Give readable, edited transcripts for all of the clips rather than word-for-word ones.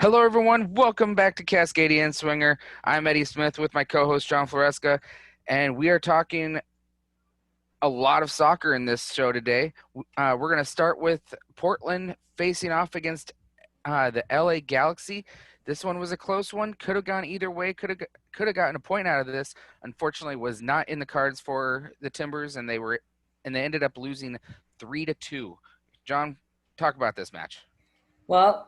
Hello, everyone. Welcome back to Cascadia Inswinger. I'm Eddie Smith with my co-host John Floresca, and we are talking a lot of soccer in this show today. We're going to start with Portland facing off against the LA Galaxy. This one was a close one. Could have gone either way. Could have gotten a point out of this. Unfortunately, was not in the cards for the Timbers, and they ended up losing 3-2. John, talk about this match. Well,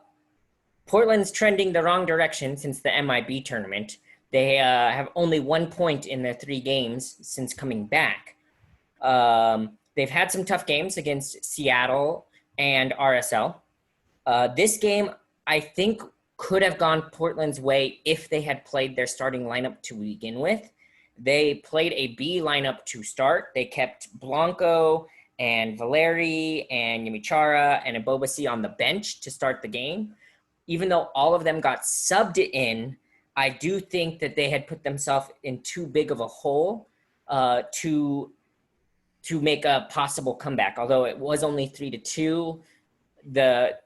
Portland's trending the wrong direction since the MIB tournament. They have only 1 point in their 3 games since coming back. They've had some tough games against Seattle and RSL. This game, I think, could have gone Portland's way if they had played their starting lineup to begin with. They played a B lineup to start. They kept Blanco and Valeri and Yamichara and Abobasi on the bench to start the game. Even though all of them got subbed in, I do think that they had put themselves in too big of a hole to make a possible comeback. Although it was only 3-2, the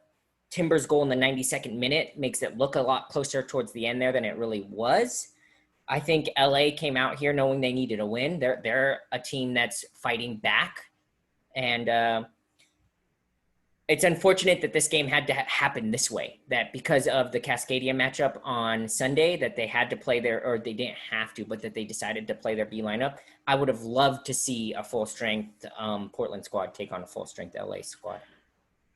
Timbers goal in the 92nd minute makes it look a lot closer towards the end there than it really was. I think LA came out here knowing they needed a win. They're a team that's fighting back, and it's unfortunate that this game had to happen this way, that because of the Cascadia matchup on Sunday, that they had to play or they didn't have to, but that they decided to play their B lineup. I would have loved to see a full-strength Portland squad take on a full-strength LA squad.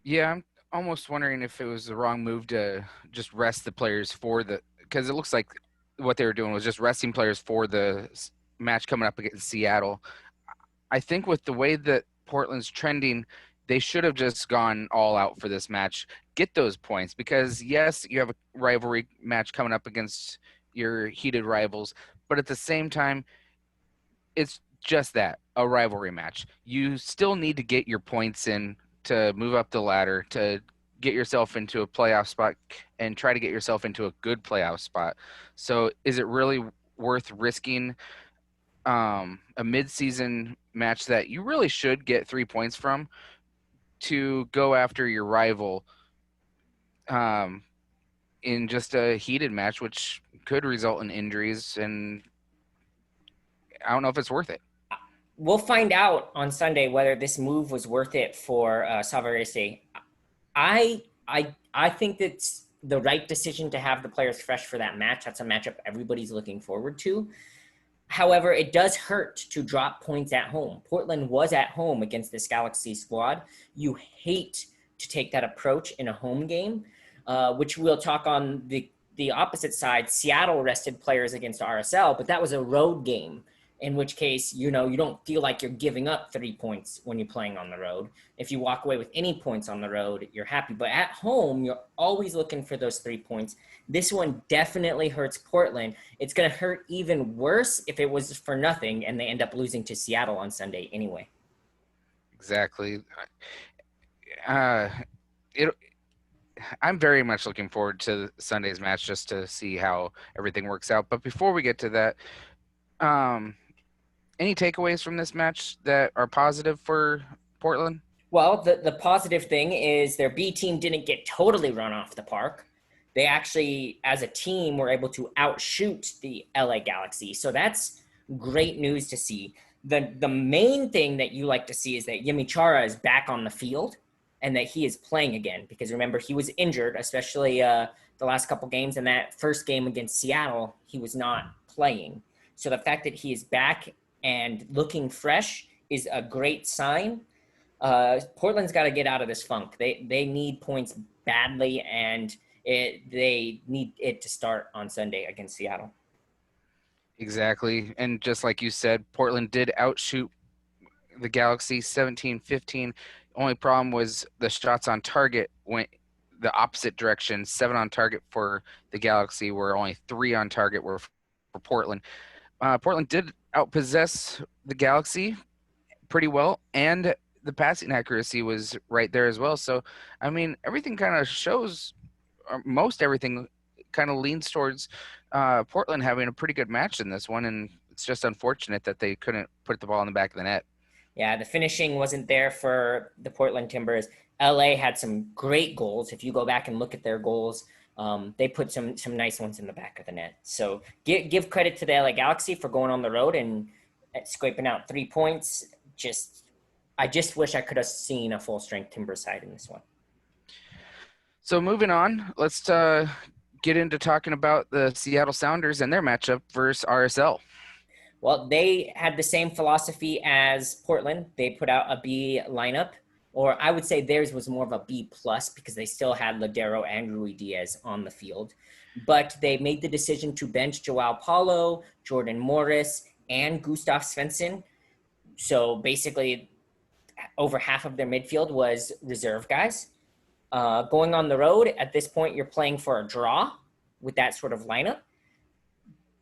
Yeah, I'm almost wondering if it was the wrong move to just rest the players because it looks like what they were doing was just resting players for the match coming up against Seattle. I think with the way that Portland's trending, they should have just gone all out for this match, get those points, because yes, you have a rivalry match coming up against your heated rivals, but at the same time, it's just that, a rivalry match. You still need to get your points in to move up the ladder, to get yourself into a playoff spot and try to get yourself into a good playoff spot. So is it really worth risking a mid-season match that you really should get 3 points from to go after your rival um, in just a heated match, which could result in injuries? And I don't know if it's worth it. We'll find out on Sunday whether this move was worth it for Savarese. I think that's the right decision to have the players fresh for that match. That's a matchup everybody's looking forward to. However, it does hurt to drop points at home. Portland was at home against this Galaxy squad. You hate to take that approach in a home game, which we'll talk on the opposite side. Seattle rested players against RSL, but that was a road game, in which case, you don't feel like you're giving up 3 points when you're playing on the road. If you walk away with any points on the road, you're happy. But at home, you're always looking for those 3 points. This one definitely hurts Portland. It's going to hurt even worse if it was for nothing and they end up losing to Seattle on Sunday anyway. Exactly. I'm very much looking forward to Sunday's match just to see how everything works out. But before we get to that, any takeaways from this match that are positive for Portland? Well, the positive thing is their B team didn't get totally run off the park. They actually, as a team, were able to outshoot the LA Galaxy. So that's great news to see. The main thing that you like to see is that Yamichara is back on the field and that he is playing again. Because remember, he was injured, especially the last couple games. And that first game against Seattle, he was not playing. So the fact that he is back and looking fresh is a great sign. Portland's got to get out of this funk. They need points badly, and they need it to start on Sunday against Seattle. Exactly. And just like you said, Portland did outshoot the Galaxy 17-15. Only problem was the shots on target went the opposite direction. 7 on target for the Galaxy, where only 3 on target were for Portland. Portland did outpossess the Galaxy pretty well, and the passing accuracy was right there as well. So, I mean, everything kind of shows, or most everything kind of leans towards Portland having a pretty good match in this one, and it's just unfortunate that they couldn't put the ball in the back of the net. Yeah, the finishing wasn't there for the Portland Timbers. LA had some great goals. If you go back and look at their goals, They put some nice ones in the back of the net. So give credit to the LA Galaxy for going on the road and scraping out 3 points. I just wish I could have seen a full strength Timber side in this one. So moving on, let's get into talking about the Seattle Sounders and their matchup versus RSL. Well, they had the same philosophy as Portland. They put out a B lineup, or I would say theirs was more of a B plus because they still had Ladero and Rui Diaz on the field. But they made the decision to bench Joao Paulo, Jordan Morris, and Gustav Svensson. So basically, over half of their midfield was reserve guys. Going on the road, at this point, you're playing for a draw with that sort of lineup.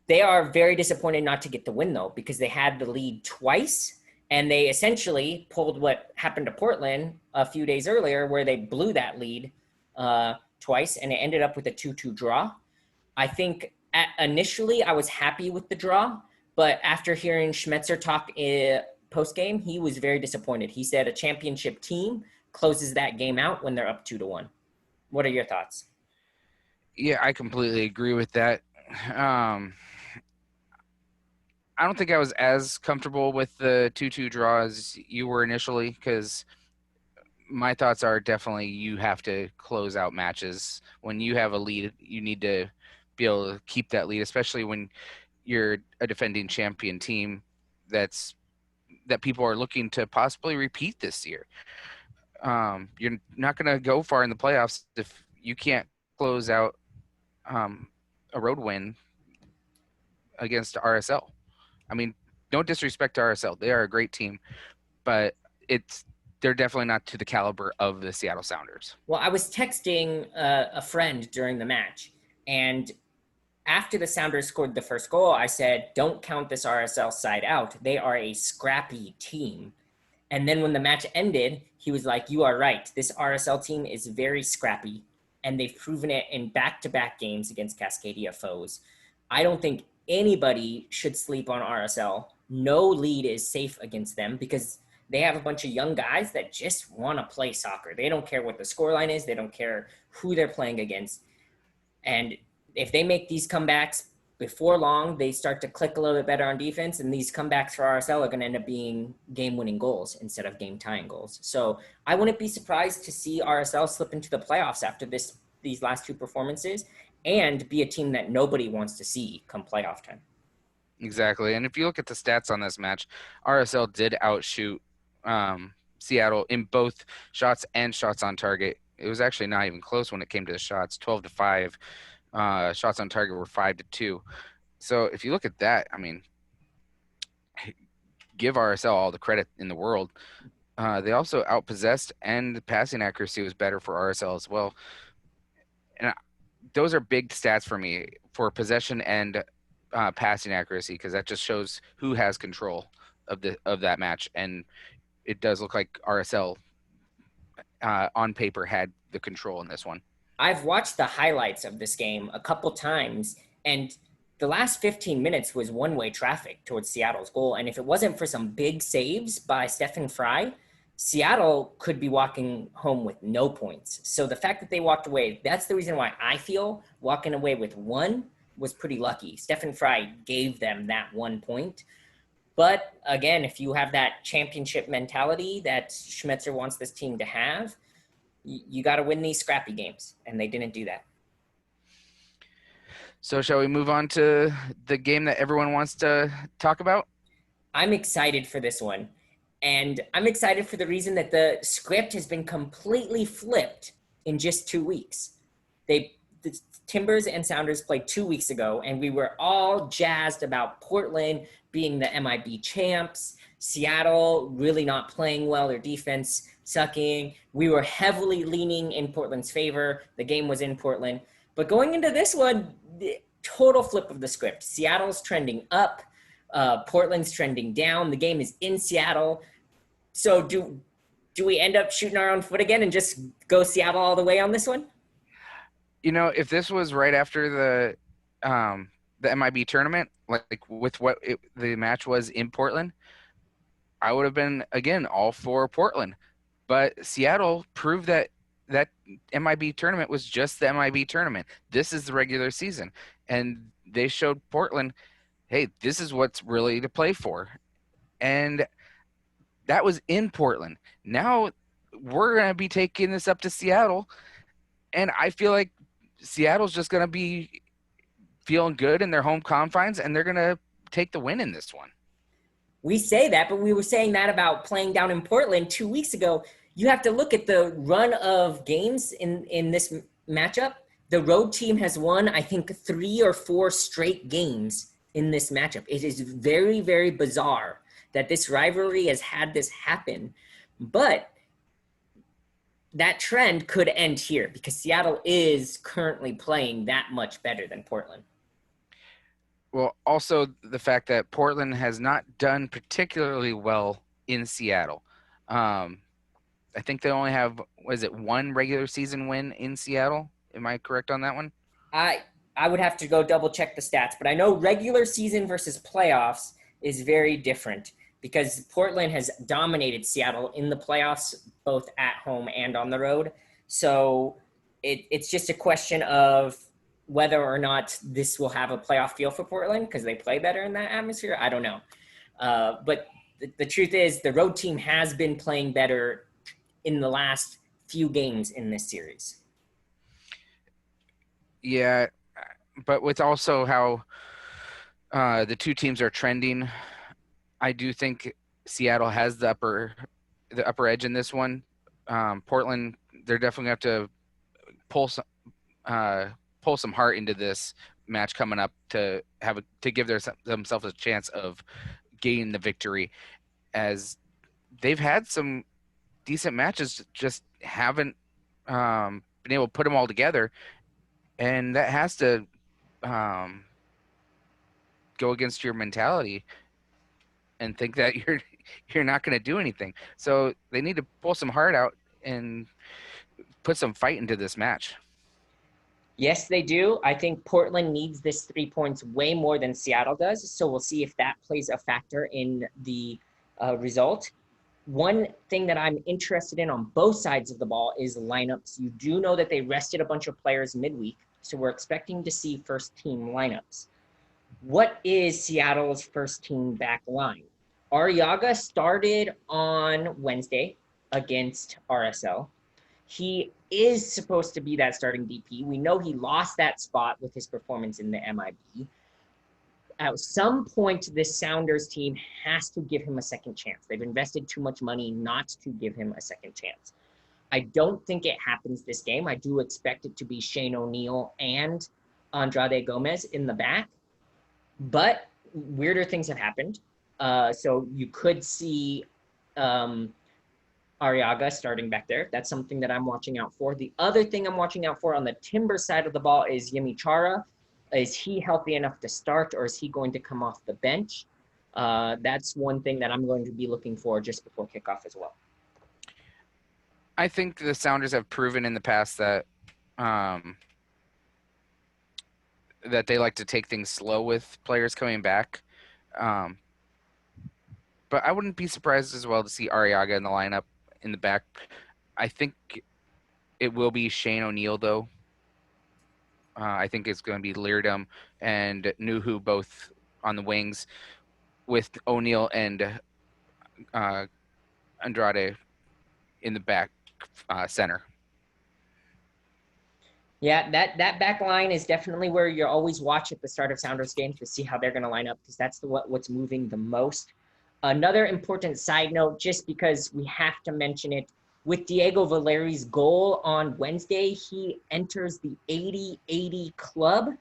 They are very disappointed not to get the win, though, because they had the lead twice, and they essentially pulled what happened to Portland a few days earlier, where they blew that lead twice, and it ended up with a 2-2 draw. I think initially I was happy with the draw, but after hearing Schmetzer talk post game, he was very disappointed. He said a championship team closes that game out when they're up 2-1. What are your thoughts? Yeah, I completely agree with that. I don't think I was as comfortable with the 2-2 draw as you were initially, because my thoughts are definitely you have to close out matches. When you have a lead, you need to be able to keep that lead, especially when you're a defending champion team that people are looking to possibly repeat this year. You're not going to go far in the playoffs if you can't close out a road win against RSL. I mean, don't disrespect RSL. They are a great team, but they're definitely not to the caliber of the Seattle Sounders. Well, I was texting a friend during the match, and after the Sounders scored the first goal, I said, don't count this RSL side out. They are a scrappy team. And then when the match ended, he was like, you are right. This RSL team is very scrappy, and they've proven it in back-to-back games against Cascadia foes. I don't think anybody should sleep on RSL. No lead is safe against them because they have a bunch of young guys that just want to play soccer. They don't care what the scoreline is. They don't care who they're playing against. And if they make these comebacks before long, they start to click a little bit better on defense, and these comebacks for RSL are going to end up being game-winning goals instead of game-tying goals. So I wouldn't be surprised to see RSL slip into the playoffs after these last two performances and be a team that nobody wants to see come playoff time. Exactly. And if you look at the stats on this match, RSL did outshoot Seattle in both shots and shots on target. It was actually not even close when it came to the shots, 12-5. Shots on target were 5-2. So if you look at that, I mean, give RSL all the credit in the world. They also outpossessed, and the passing accuracy was better for RSL as well. And those are big stats for me for possession and passing accuracy, because that just shows who has control of that match. And it does look like RSL on paper had the control in this one. I've watched the highlights of this game a couple times, and the last 15 minutes was one-way traffic towards Seattle's goal. And if it wasn't for some big saves by Stephen Fry, Seattle could be walking home with no points. So the fact that they walked away, that's the reason why I feel walking away with one was pretty lucky. Stephen Fry gave them that 1 point. But again, if you have that championship mentality that Schmetzer wants this team to have, you got to win these scrappy games, and they didn't do that. So shall we move on to the game that everyone wants to talk about? I'm excited for this one, and I'm excited for the reason that the script has been completely flipped in just 2 weeks. The Timbers and Sounders played 2 weeks ago, and we were all jazzed about Portland being the MIB champs, Seattle really not playing well, their defense sucking. We were heavily leaning in Portland's favor. The game was in Portland. But going into this one, the total flip of the script. Seattle's trending up. Portland's trending down. The game is in Seattle. So do we end up shooting our own foot again and just go Seattle all the way on this one? You know, if this was right after the MIB tournament, like with what the match was in Portland, I would have been, again, all for Portland. But Seattle proved that that MIB tournament was just the MIB tournament. This is the regular season, and they showed Portland, hey, this is what's really to play for, and that was in Portland. Now we're gonna be taking this up to Seattle, and I feel like Seattle's just gonna be feeling good in their home confines, and they're gonna take the win in this one. We say that, but we were saying that about playing down in Portland 2 weeks ago. You have to look at the run of games in this matchup. The road team has won, I think, 3 or 4 straight games in this matchup. It is very, very bizarre that this rivalry has had this happen, but that trend could end here because Seattle is currently playing that much better than Portland. Well, also the fact that Portland has not done particularly well in Seattle. Um, I think they only have, was it one regular season win in Seattle? Am I correct on that one? I I would have to go double check the stats, but I know regular season versus playoffs is very different because Portland has dominated Seattle in the playoffs, both at home and on the road. So it's just a question of whether or not this will have a playoff feel for Portland because they play better in that atmosphere. I don't know. But the truth is, the road team has been playing better in the last few games in this series. Yeah, but with also how the two teams are trending, I do think Seattle has the upper edge in this one. Portland, they're definitely have to pull some uh, pull some heart into this match coming up to to give themselves a chance of gaining the victory, as they've had some decent matches, just haven't been able to put them all together, and that has to um, go against your mentality and think that you're not going to do anything. So they need to pull some heart out and put some fight into this match. Yes, they do. I think Portland needs this 3 points way more than Seattle does. So we'll see if that plays a factor in the result. One thing that I'm interested in on both sides of the ball is lineups. You do know that they rested a bunch of players midweek, so we're expecting to see first team lineups. What is Seattle's first team back line? Arriaga started on Wednesday against RSL. He is supposed to be that starting DP. We know he lost that spot with his performance in the MIB. At some point, this Sounders team has to give him a second chance. They've invested too much money not to give him a second chance. I don't think it happens this game. I do expect it to be Shane O'Neill and Andrade Gomez in the back, but weirder things have happened. So you could see Arriaga starting back there. That's something that I'm watching out for. The other thing I'm watching out for on the Timber side of the ball is Yemi Chara. Is he healthy enough to start, or is he going to come off the bench? That's one thing that I'm going to be looking for just before kickoff as well. I think the Sounders have proven in the past that that they like to take things slow with players coming back. Um, but I wouldn't be surprised as well to see Arriaga in the lineup in the back. I think it will be Shane O'Neill, though. I think it's going to be Leardom and Nuhu both on the wings, with O'Neill and Andrade in the back center. Yeah, that back line is definitely where you always watch at the start of Sounders games to see how they're going to line up because that's what's moving the most. Another important side note, just because we have to mention it, with Diego Valeri's goal on Wednesday, he enters the 80-80 club.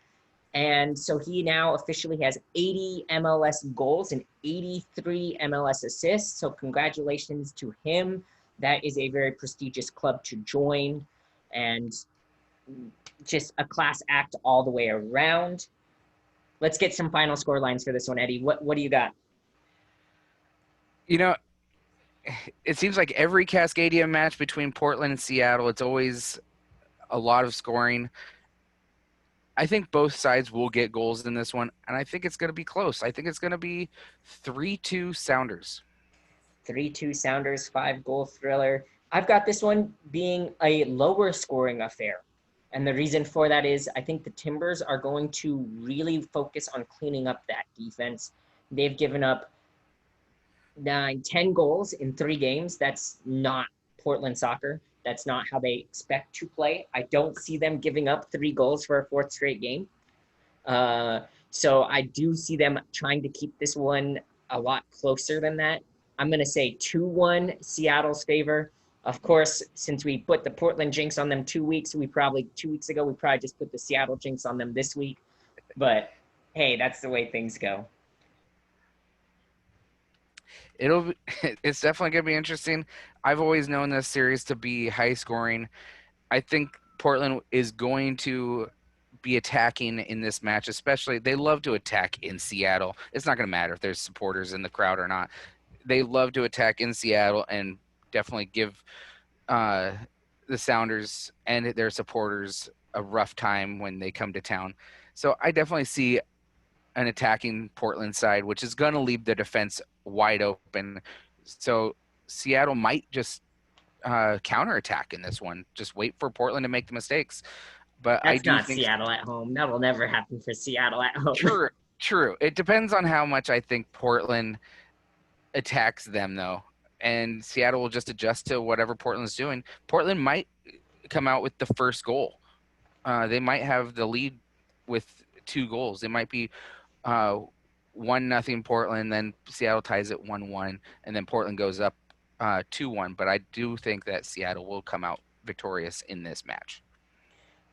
And so he now officially has 80 MLS goals and 83 MLS assists. So congratulations to him. That is a very prestigious club to join. And just a class act all the way around. Let's get some final score lines for this one, Eddie. What do you got? You know, it seems like every Cascadia match between Portland and Seattle, it's always a lot of scoring. I think both sides will get goals in this one, and I think it's going to be close. I think it's going to be 3-2 Sounders. 3-2 Sounders, 5-goal thriller. I've got this one being a lower scoring affair. And the reason for that is I think the Timbers are going to really focus on cleaning up that defense. They've given up 10 goals in 3 games. That's not Portland soccer. That's not how they expect to play. I don't see them giving up 3 goals for a fourth straight game. Uh, so I do see them trying to keep this one a lot closer than that. I'm going to say 2-1 Seattle's favor. Of course, since we put the Portland jinx on them 2 weeks, 2 weeks ago, we probably just put the Seattle jinx on them this week. But hey, that's the way things go. It'll be, it's definitely going to be interesting. I've always known this series to be high scoring. I think Portland is going to be attacking in this match, especially they love to attack in Seattle. It's not going to matter if there's supporters in the crowd or not. They love to attack in Seattle and definitely give uh, the Sounders and their supporters a rough time when they come to town. So I definitely see an attacking Portland side, which is going to leave the defense wide open. So Seattle might just counterattack in this one. Just wait for Portland to make the mistakes. But I That's do not think Seattle at home. That will never happen for Seattle at home. true, true. It depends on how much I think Portland attacks them, though, and Seattle will just adjust to whatever Portland's doing. Portland might come out with the first goal. They might have the lead with 2 goals. It might be 1-0 Portland, then Seattle ties it 1-1, and then Portland goes up 2-1. But I do think that Seattle will come out victorious in this match.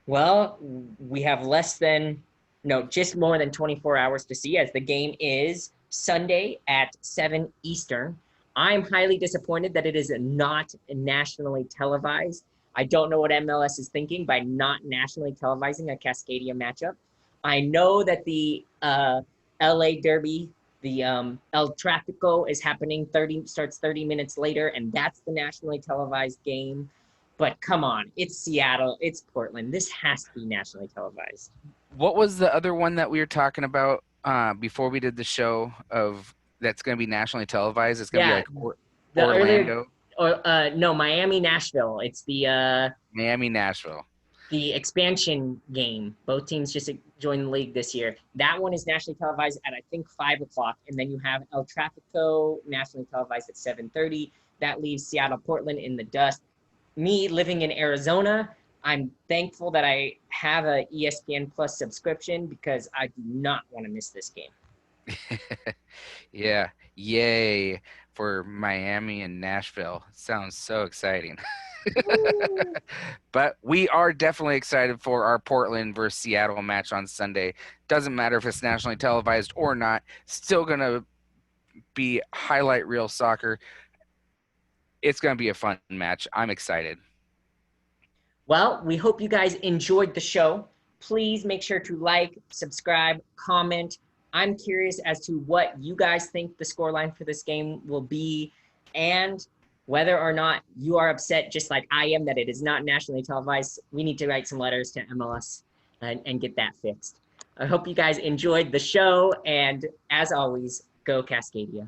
Well, we have just more than 24 hours to see, as the game is Sunday at 7 Eastern. I'm highly disappointed that it is not nationally televised. I don't know what MLS is thinking by not nationally televising a Cascadia matchup. I know that the LA Derby, the El Tráfico, is happening starts 30 minutes later, and that's the nationally televised game. But come on, it's Seattle, it's Portland. This has to be nationally televised. What was the other one that we were talking about before we did the show of that's going to be nationally televised? It's going to be Yeah, like the earlier Orlando, or no, Miami, Nashville. It's Miami, Nashville. the expansion game. Both teams just joined the league this year. That one is nationally televised at I think 5 o'clock, and then you have El Tráfico nationally televised at 7:30. That leaves Seattle, Portland in the dust. Me living in Arizona, I'm thankful that I have a ESPN Plus subscription because I do not want to miss this game. Yeah, yay for Miami and Nashville. Sounds so exciting. But we are definitely excited for our Portland versus Seattle match on Sunday. Doesn't matter if it's nationally televised or not, still going to be highlight reel soccer. It's going to be a fun match. I'm excited. Well, we hope you guys enjoyed the show. Please make sure to like, subscribe, comment. I'm curious as to what you guys think the scoreline for this game will be, and whether or not you are upset, just like I am, that it is not nationally televised. We need to write some letters to MLS and get that fixed. I hope you guys enjoyed the show, and as always, go Cascadia.